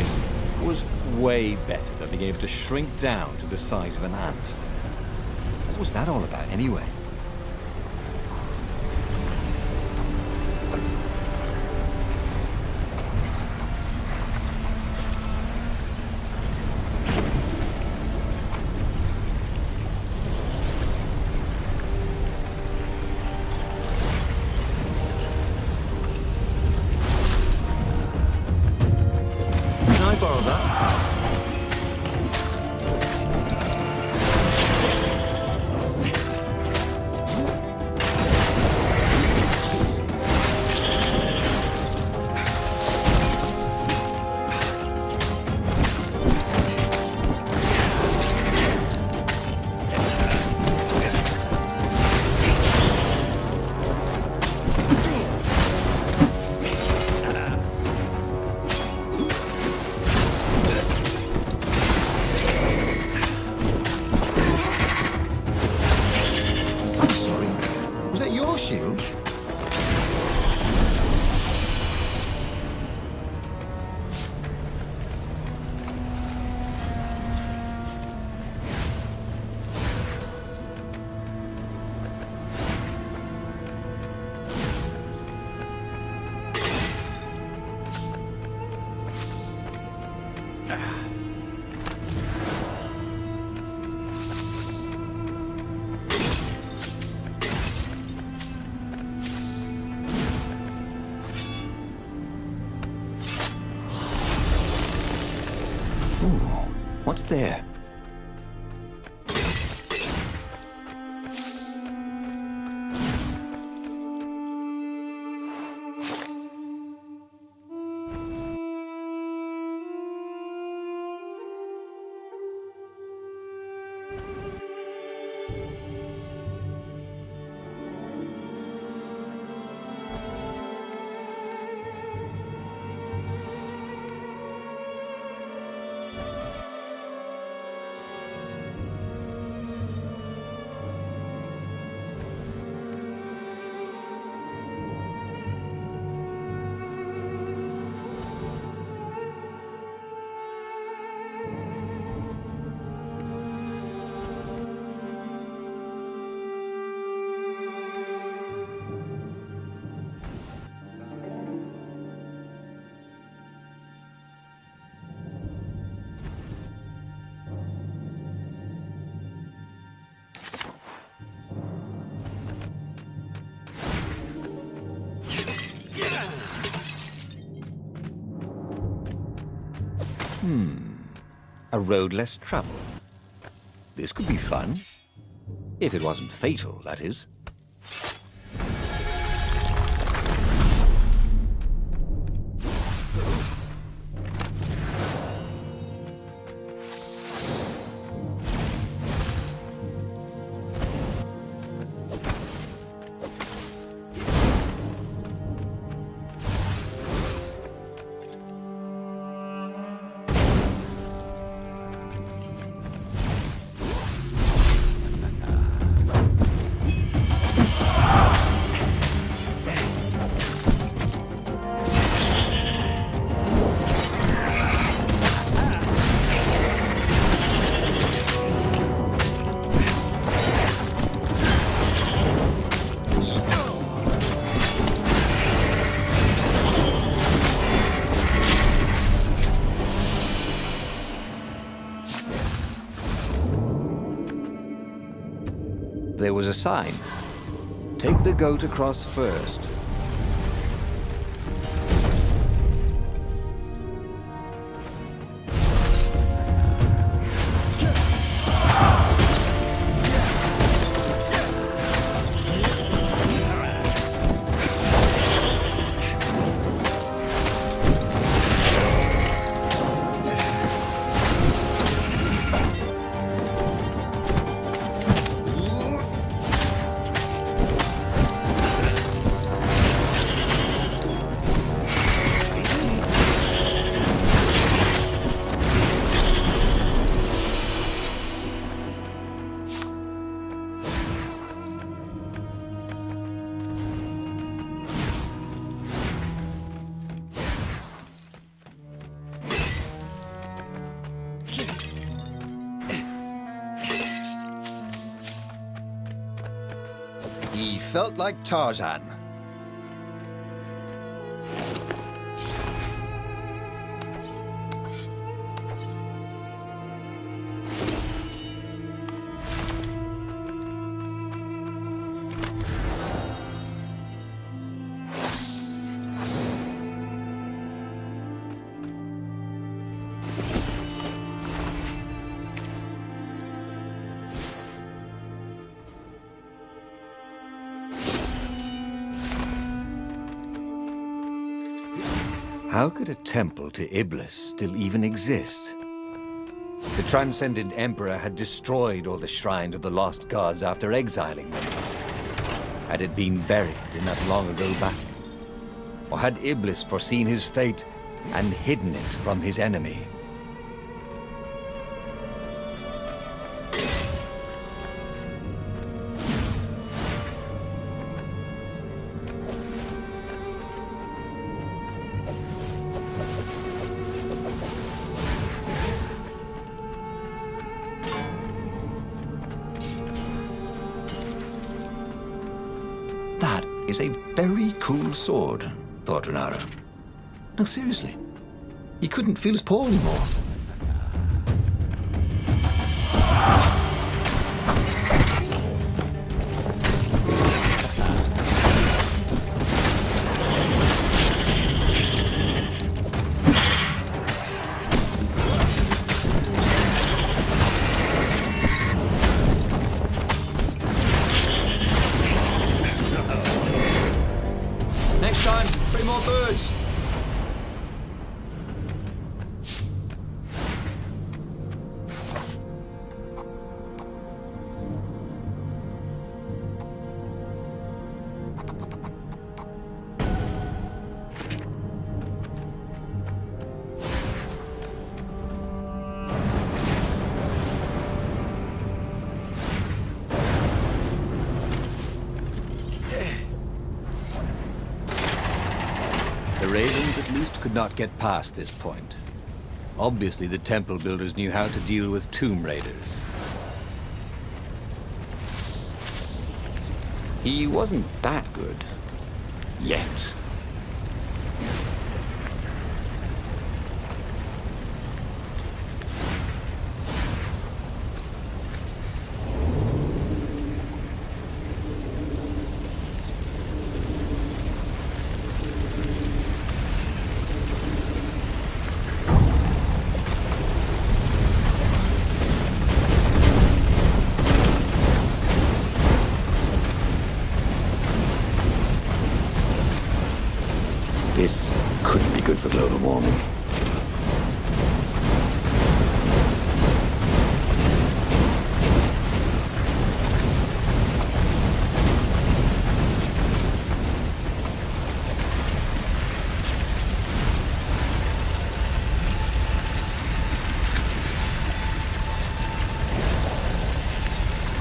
This was way better than being able to shrink down to the size of an ant. What was that all about, anyway? Can I borrow that? I'm sorry. Was that your shield? What's there? A road less traveled. This could be fun. If it wasn't fatal, that is. There was a sign. Take the goat across first. felt like Tarzan. How could a temple to Iblis still even exist? The Transcendent Emperor had destroyed all the shrines of the lost gods after exiling them. Had it been buried in that long-ago battle? Or had Iblis foreseen his fate and hidden it from his enemy? That is a very cool sword, thought Renaro. No, seriously. He couldn't feel his paw anymore. Next time, bring more birds. The Ravens at least could not get past this point. Obviously, the temple builders knew how to deal with tomb raiders. He wasn't that good. Yet. This couldn't be good for global warming.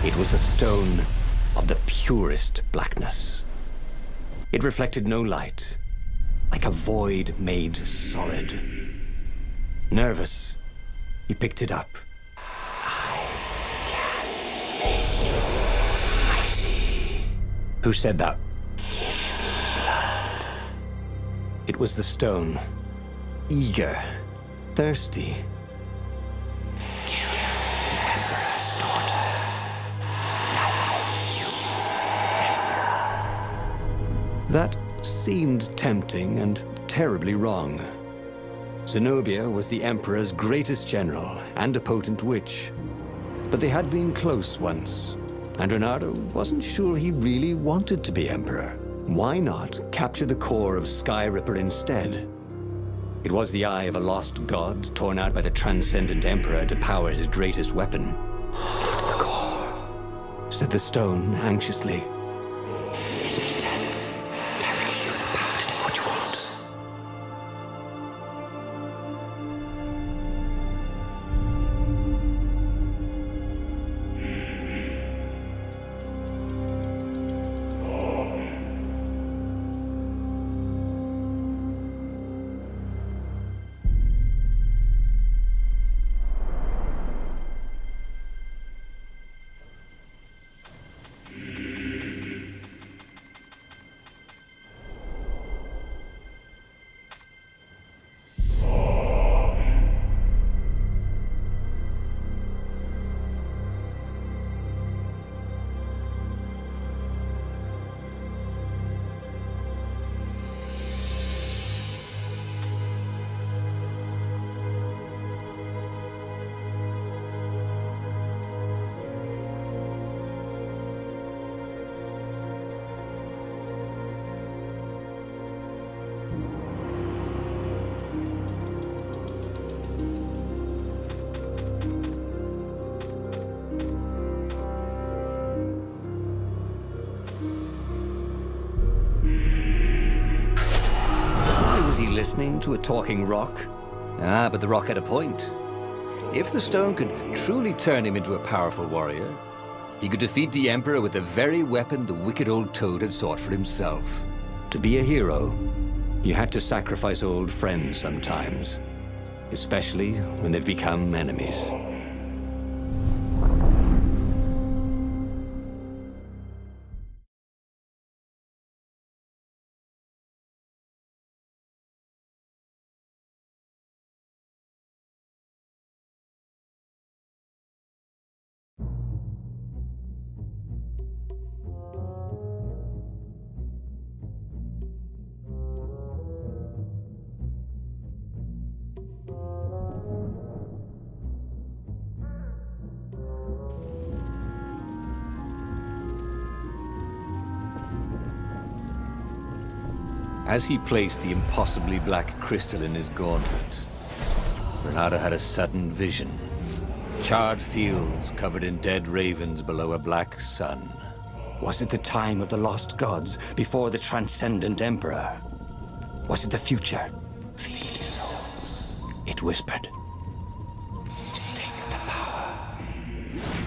It was a stone of the purest blackness. It reflected no light, like a void made solid. Nervous, he picked it up. I can make you mighty. Who said that? Give me blood. It was the stone. Eager, thirsty. Kill the Emperor's daughter. That seemed tempting and terribly wrong. Zenobia was the Emperor's greatest general and a potent witch. But they had been close once, and Renardo wasn't sure he really wanted to be Emperor. Why not capture the core of Sky Ripper instead? It was the eye of a lost god torn out by the Transcendent Emperor to power his greatest weapon. Not the core, said the stone anxiously. Listen to a talking rock? Ah, but the rock had a point. If the stone could truly turn him into a powerful warrior, he could defeat the Emperor with the very weapon the wicked old toad had sought for himself. To be a hero, you had to sacrifice old friends sometimes, especially when they've become enemies. As he placed the impossibly black crystal in his gauntlet, Bernardo had a sudden vision. Charred fields covered in dead ravens below a black sun. Was it the time of the lost gods before the transcendent emperor? Was it the future? Feed these souls, it whispered. Take the power.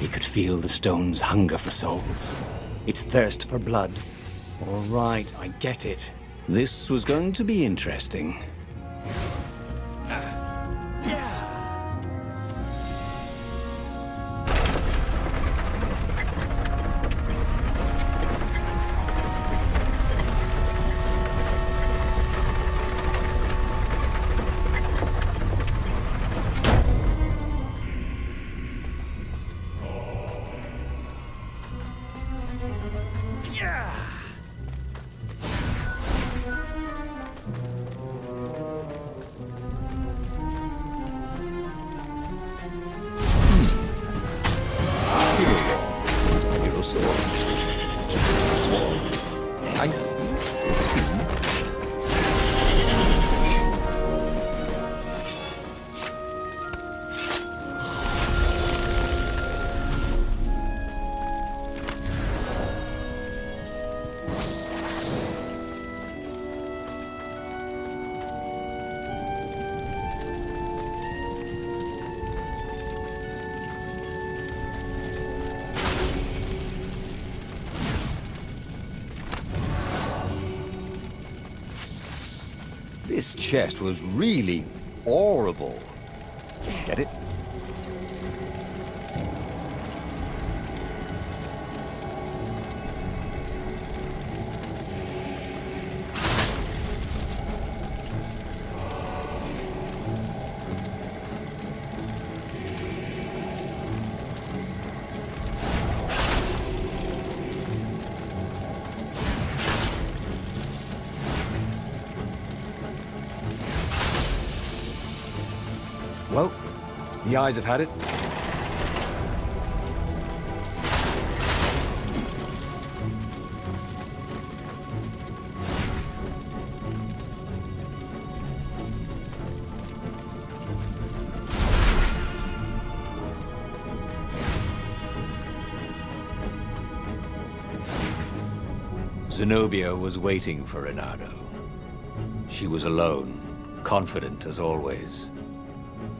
He could feel the stone's hunger for souls, its thirst for blood. All right, I get it. This was going to be interesting. This chest was really horrible. Get it? Well, the eyes have had it. Zenobia was waiting for Reynardo. She was alone, confident as always.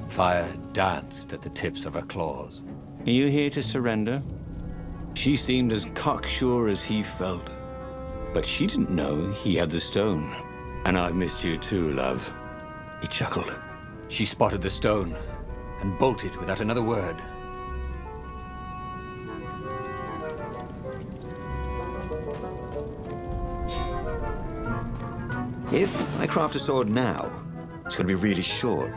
Fire danced at the tips of her claws. Are you here to surrender? She seemed as cocksure as he felt. But she didn't know he had the stone. And I've missed you too, love. He chuckled. She spotted the stone and bolted without another word. If I craft a sword now, it's going to be really short.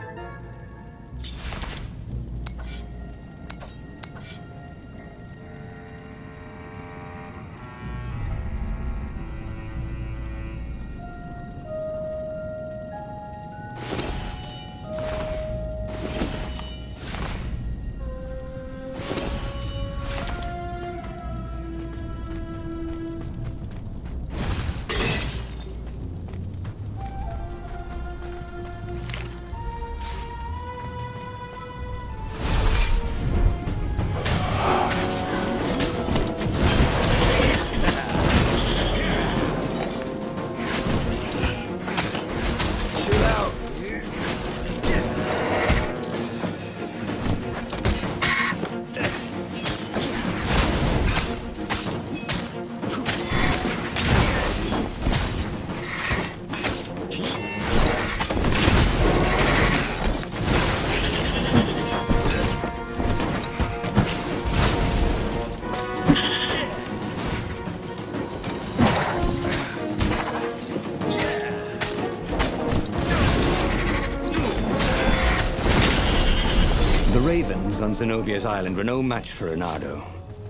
The ravens on Zenobia's island were no match for Reynardo.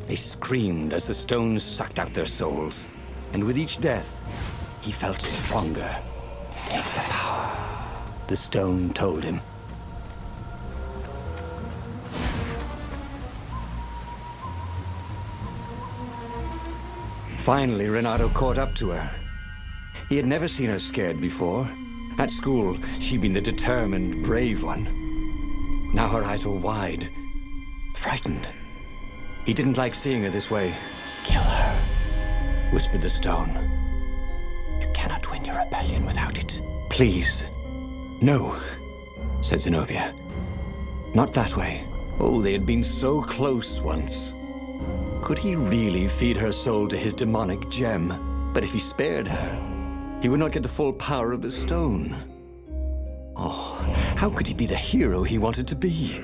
They screamed as the stones sucked out their souls. And with each death, he felt stronger. Take the power, the stone told him. Finally, Reynardo caught up to her. He had never seen her scared before. At school, she'd been the determined, brave one. Now her eyes were wide, frightened. He didn't like seeing her this way. Kill her, whispered the stone. You cannot win your rebellion without it. Please. No, said Zenobia. Not that way. Oh, they had been so close once. Could he really feed her soul to his demonic gem? But if he spared her, he would not get the full power of the stone. Oh, how could he be the hero he wanted to be?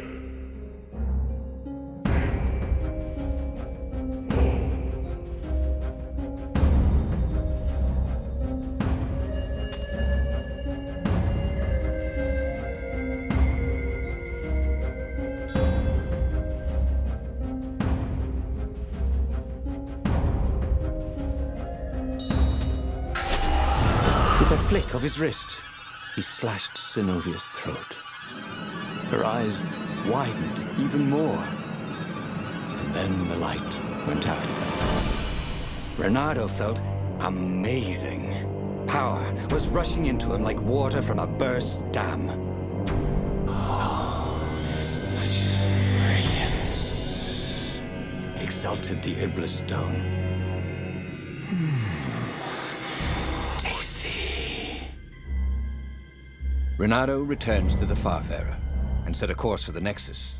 With a flick of his wrist, he slashed Zenobia's throat. Her eyes widened even more. And then the light went out again. Reynardo felt amazing. Power was rushing into him like water from a burst dam. Oh, such brilliance, exulted the Iblis stone. Reynardo returned to the Farfarer and set a course for the Nexus.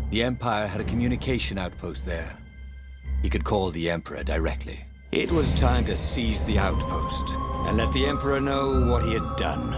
The Empire had a communication outpost there. He could call the Emperor directly. It was time to seize the outpost and let the Emperor know what he had done.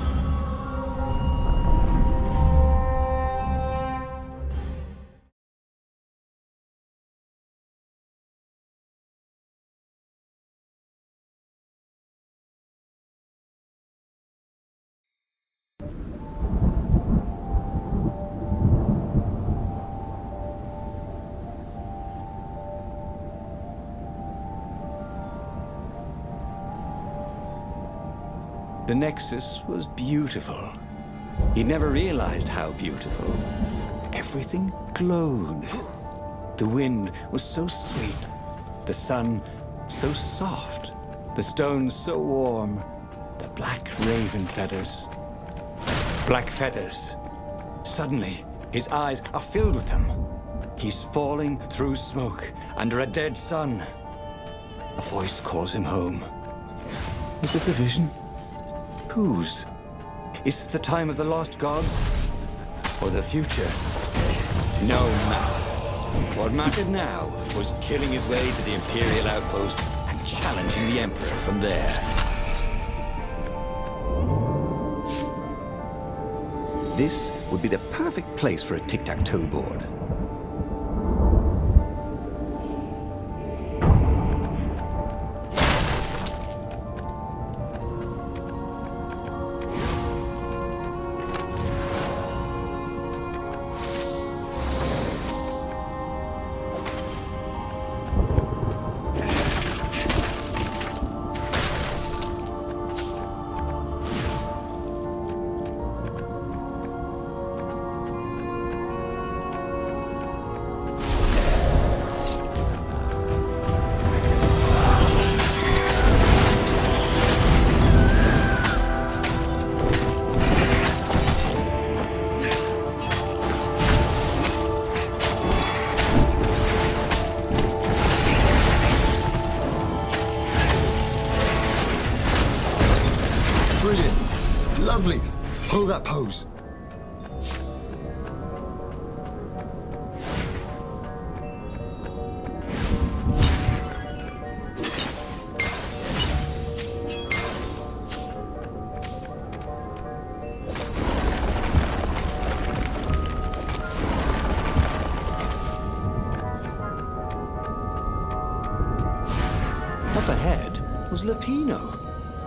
The Nexus was beautiful. He'd never realized how beautiful. Everything glowed. The wind was so sweet. The sun so soft. The stones so warm. The black raven feathers. Black feathers. Suddenly, his eyes are filled with them. He's falling through smoke under a dead sun. A voice calls him home. Is this a vision? Whose? Is this the time of the lost gods? Or the future? No matter. What mattered now was killing his way to the Imperial outpost and challenging the Emperor from there. This would be the perfect place for a tic-tac-toe board. Brilliant. Lovely. Hold that pose. Up ahead was Lupino.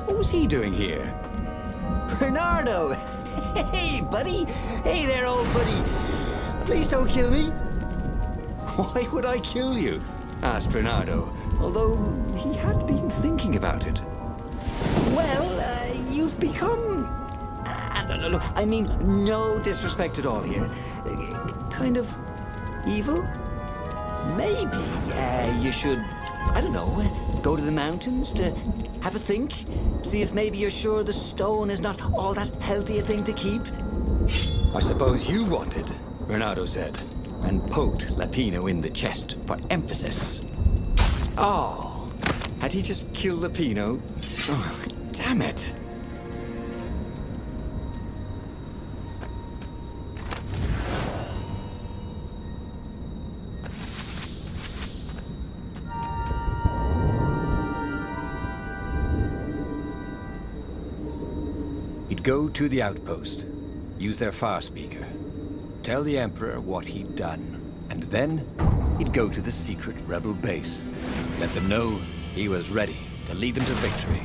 What was he doing here? Reynardo! Hey, buddy! Hey there, old buddy! Please don't kill me. Why would I kill you? Asked Renato, although he had been thinking about it. Well, you've become... look, I mean, no disrespect at all here. Kind of evil? Maybe you should, I don't know, go to the mountains to have a think? See if maybe you're sure the stone is not all that healthy a thing to keep? I suppose you wanted, Renato said, and poked Lapino in the chest for emphasis. Oh, had he just killed Lapino? Oh, damn it. He'd go to the outpost, use their far speaker, tell the Emperor what he'd done, and then he'd go to the secret rebel base, let them know he was ready to lead them to victory.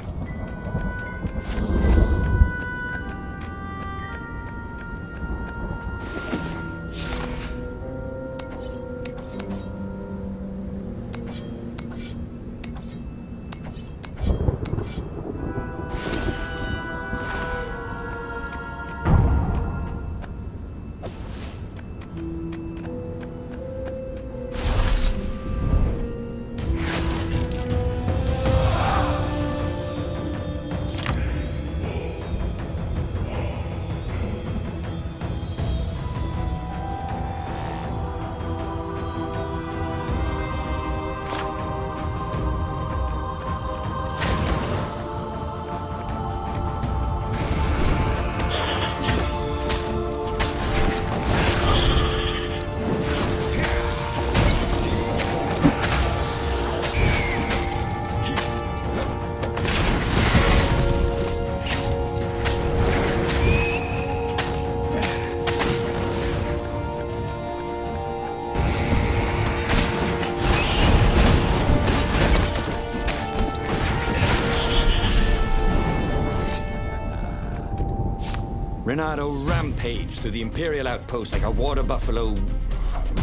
Renato rampaged through the Imperial outpost like a water buffalo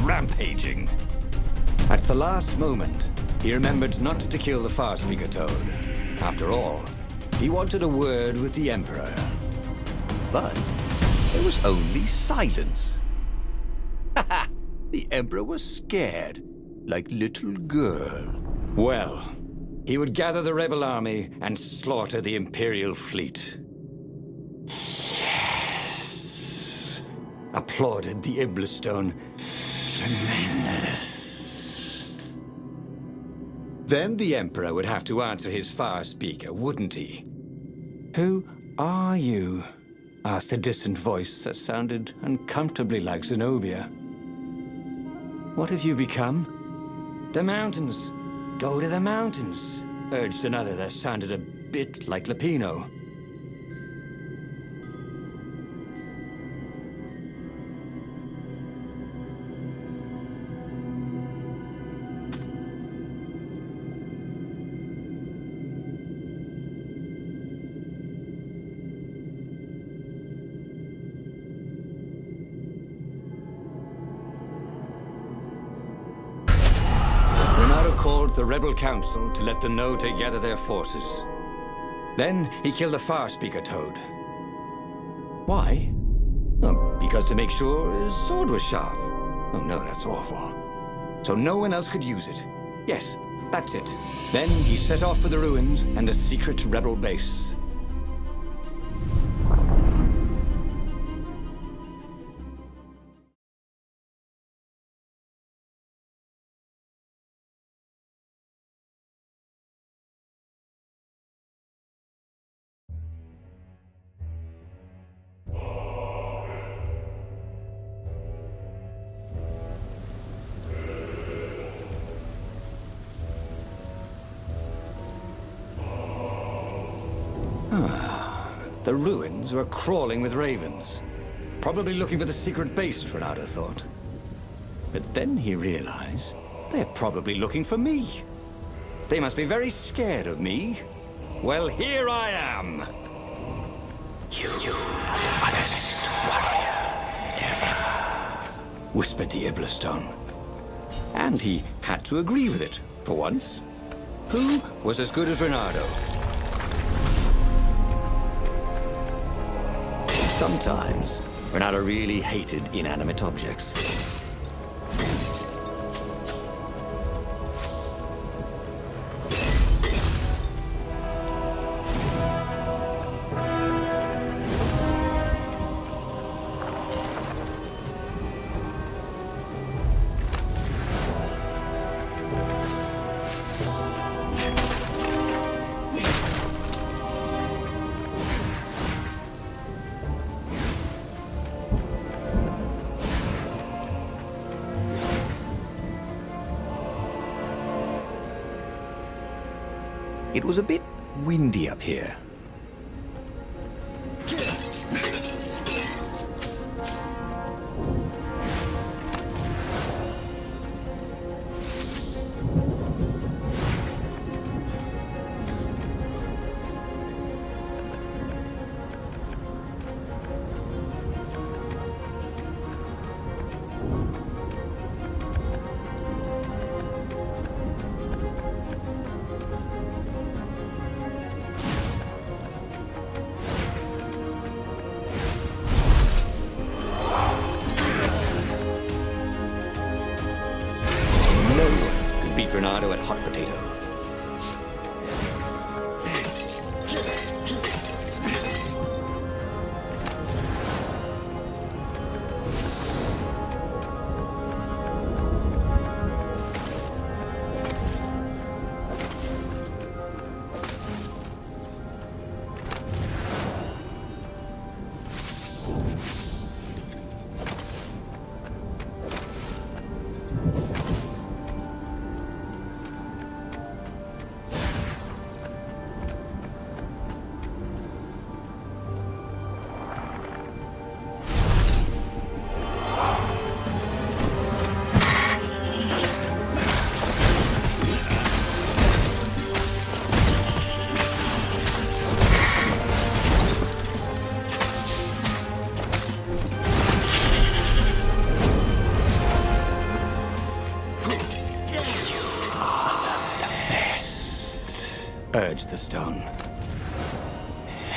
rampaging. At the last moment, he remembered not to kill the far speaker toad. After all, he wanted a word with the Emperor. But there was only silence. The Emperor was scared, like little girl. Well, he would gather the rebel army and slaughter the Imperial fleet. Applauded the Iblistone. Tremendous. Then the Emperor would have to answer his far speaker, wouldn't he? Who are you? Asked a distant voice that sounded uncomfortably like Zenobia. What have you become? The mountains. Go to the mountains, urged another that sounded a bit like Lapino. Called the Rebel Council to let them know to gather their forces. Then he killed the far speaker toad. Why? Oh, because to make sure his sword was sharp. Oh no, that's awful. So no one else could use it. Yes, that's it. Then he set off for the ruins and the secret rebel base. The ruins were crawling with ravens. Probably looking for the secret base, Renato thought. But then he realized they're probably looking for me. They must be very scared of me. Well, here I am. You are the best warrior ever. whispered the Iblis Stone. And he had to agree with it, for once. Who was as good as Reynardo? Sometimes, Reynardo really hated inanimate objects. It was a bit windy up here. Beat Reynardo at hot potato. Urged the stone.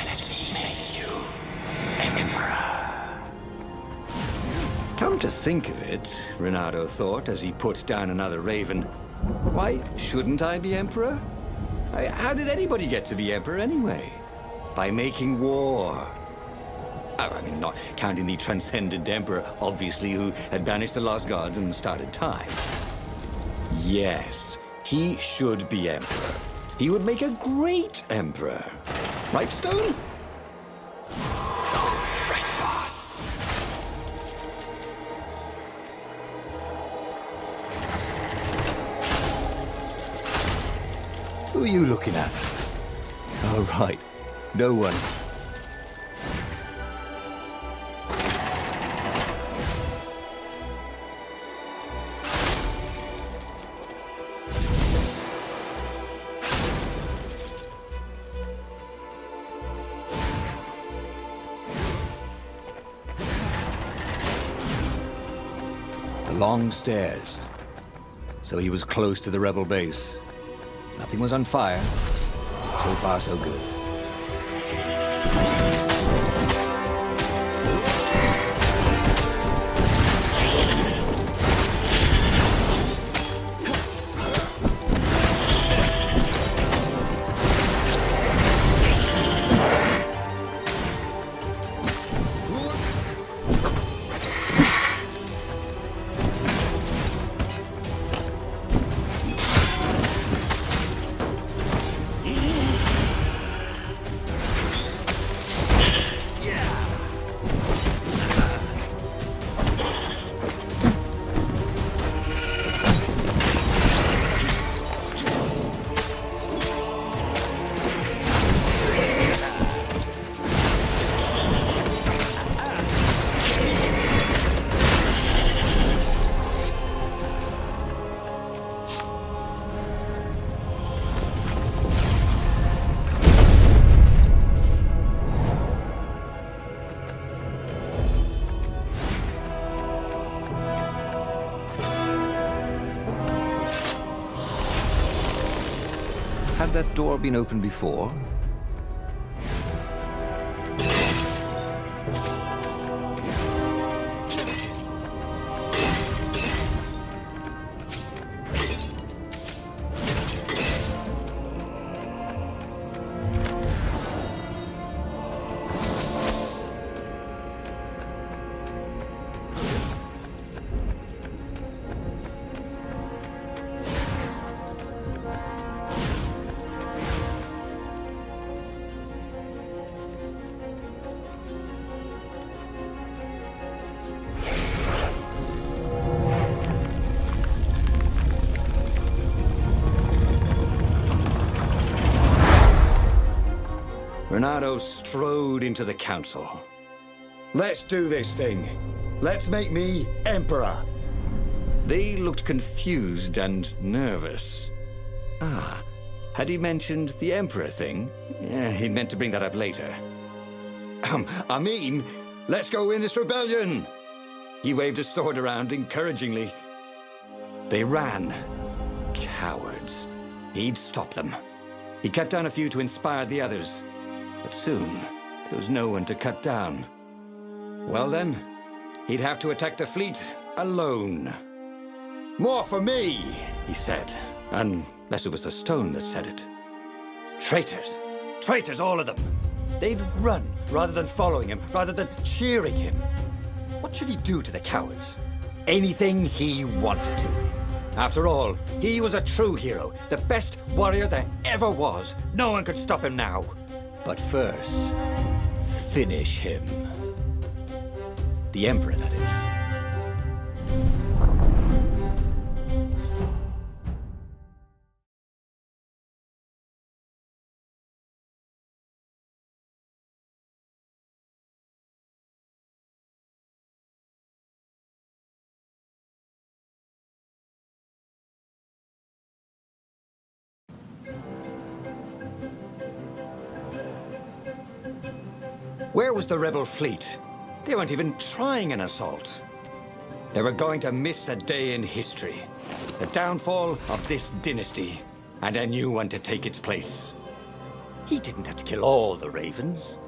Let me make you Emperor. Come to think of it, Reynardo thought as he put down another raven, why shouldn't I be Emperor? How did anybody get to be Emperor anyway? By making war. Oh, I mean, not counting the transcendent Emperor, obviously, who had banished the lost gods and started time. Yes, he should be Emperor. He would make a great Emperor. Right, Stone? Right, boss. Who are you looking at? Oh, right. No one. Long stairs. So he was close to the rebel base. Nothing was on fire. So far, so good. Had that door been opened before? Renato strode into the council. Let's do this thing. Let's make me emperor. They looked confused and nervous. Ah, had he mentioned the emperor thing? Yeah, he'd meant to bring that up later. I mean, let's go win this rebellion. He waved his sword around encouragingly. They ran. Cowards. He'd stop them. He cut down a few to inspire the others. But soon, there was no one to cut down. Well then, he'd have to attack the fleet alone. More for me, he said, unless it was the stone that said it. Traitors. Traitors, all of them. They'd run rather than following him, rather than cheering him. What should he do to the cowards? Anything he wanted to. After all, he was a true hero, the best warrior there ever was. No one could stop him now. But first, finish him. The Emperor, that is. Where was the rebel fleet? They weren't even trying an assault. They were going to miss a day in history. The downfall of this dynasty, and a new one to take its place. He didn't have to kill all the ravens.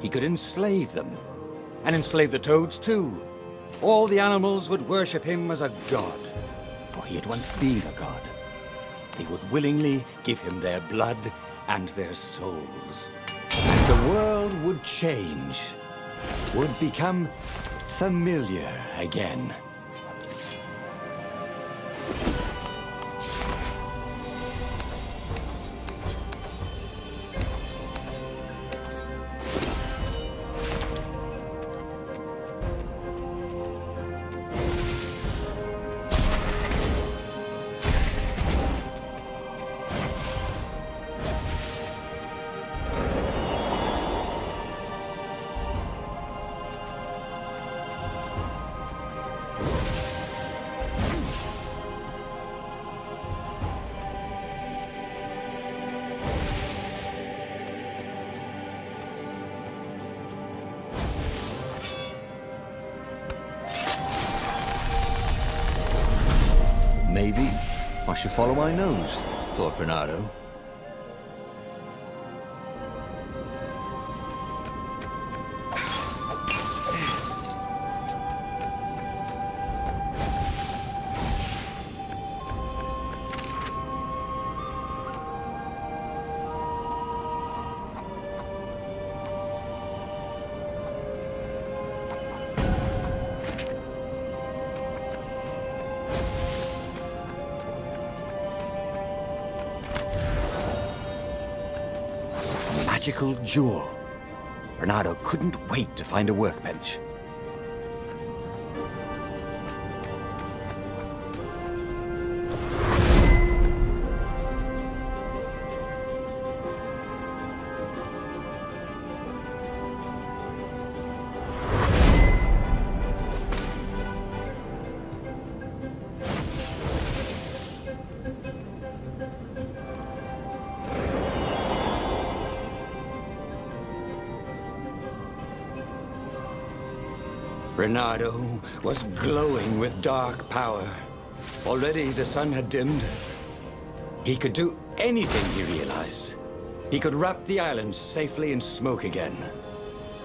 He could enslave them. And enslave the toads too. All the animals would worship him as a god. For he had once been a god. They would willingly give him their blood and their souls. And the world would change, would become familiar again. Maybe I should follow my nose, thought Renato. Magical jewel. Renato couldn't wait to find a workbench. Renato was glowing with dark power. Already the sun had dimmed. He could do anything, he realized, he could wrap the island safely in smoke again.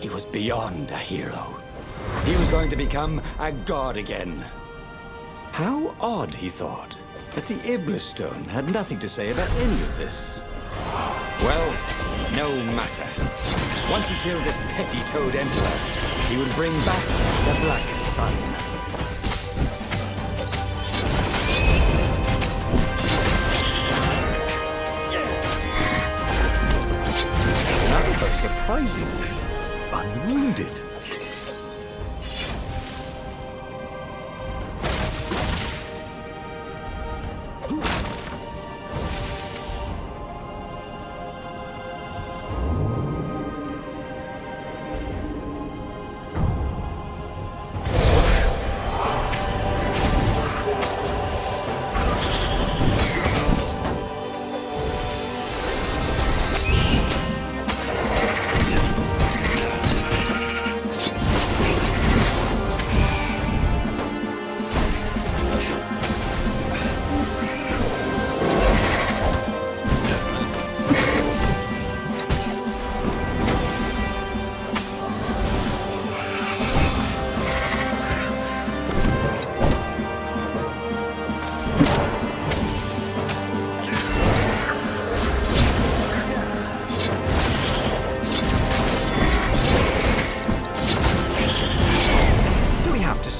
He was beyond a hero. He was going to become a god again. How odd, he thought, that the Iblis Stone had nothing to say about any of this. Well, no matter. Once he killed this petty Toad Emperor, he would bring back the Black Sun. Now but surprisingly unwounded.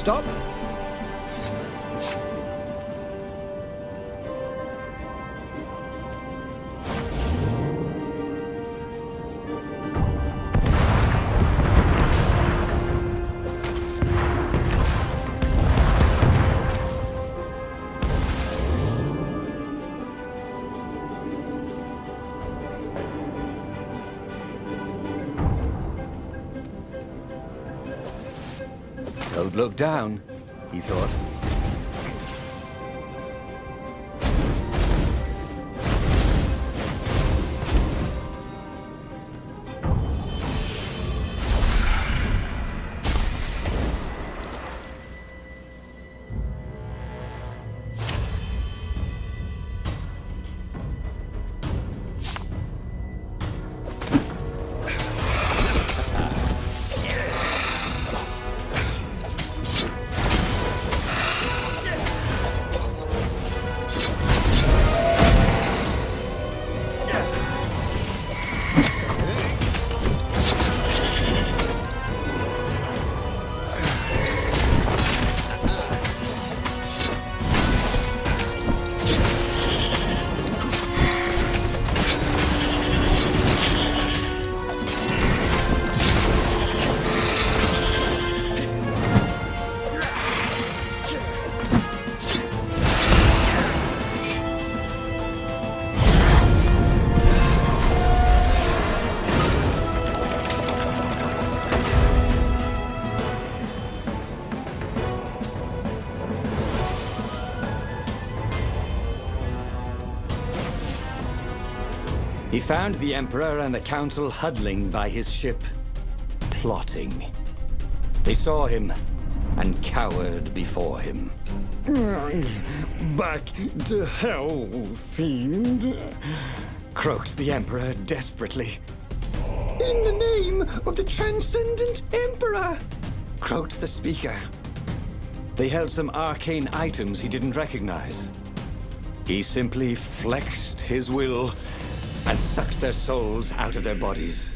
Stop. Don't look down, he thought. He found the Emperor and the Council huddling by his ship, plotting. They saw him and cowered before him. Back to hell, fiend. Croaked the Emperor desperately. In the name of the Transcendent Emperor! Croaked the speaker. They held some arcane items he didn't recognize. He simply flexed his will and sucked their souls out of their bodies.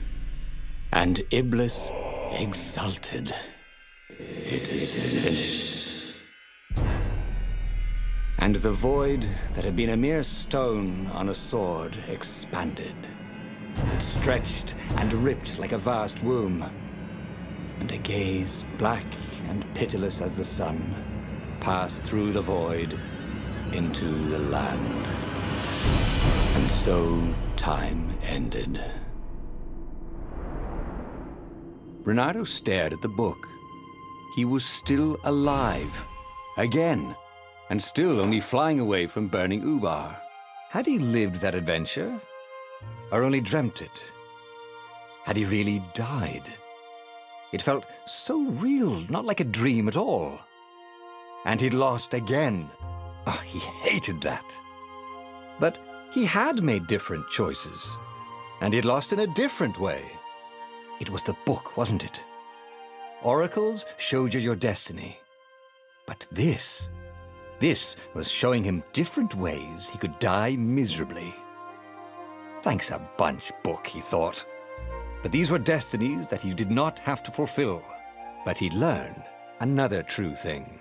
And Iblis exulted. It is finished. And the void that had been a mere stone on a sword expanded. It stretched and ripped like a vast womb. And a gaze, black and pitiless as the sun, passed through the void into the land. And so time ended. Renato stared at the book. He was still alive. Again. And still only flying away from burning Ubar. Had he lived that adventure? Or only dreamt it? Had he really died? It felt so real, not like a dream at all. And he'd lost again. Oh, he hated that. But He had made different choices, and he'd lost in a different way. It was the book, wasn't it? Oracles showed you your destiny. But this was showing him different ways he could die miserably. Thanks a bunch, book, he thought. But these were destinies that he did not have to fulfill. But he'd learn another true thing.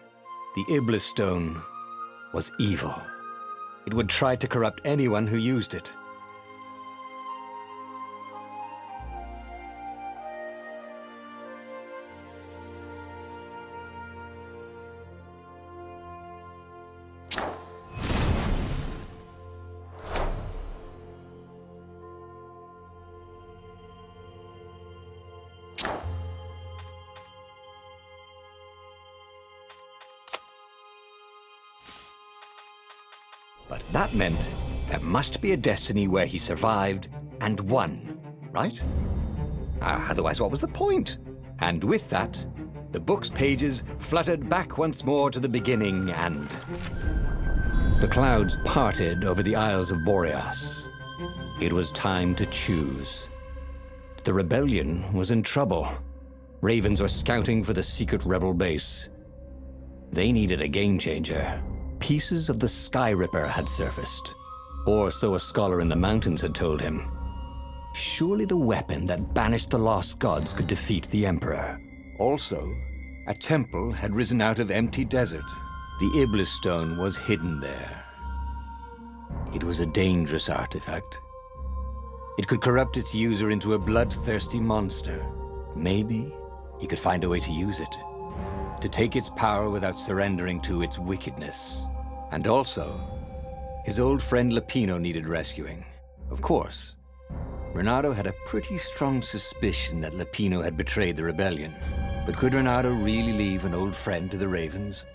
The Iblis Stone was evil. It would try to corrupt anyone who used it. But that meant there must be a destiny where he survived and won, right? Otherwise, what was the point? And with that, the book's pages fluttered back once more to the beginning, and the clouds parted over the Isles of Boreas. It was time to choose. The rebellion was in trouble. Ravens were scouting for the secret rebel base. They needed a game-changer. Pieces of the Sky Ripper had surfaced, or so a scholar in the mountains had told him. Surely the weapon that banished the lost gods could defeat the Emperor. Also, a temple had risen out of empty desert. The Iblis Stone was hidden there. It was a dangerous artifact. It could corrupt its user into a bloodthirsty monster. Maybe he could find a way to use it, to take its power without surrendering to its wickedness. And also, his old friend Lapino needed rescuing. Of course, Renato had a pretty strong suspicion that Lapino had betrayed the rebellion. But could Renato really leave an old friend to the Ravens?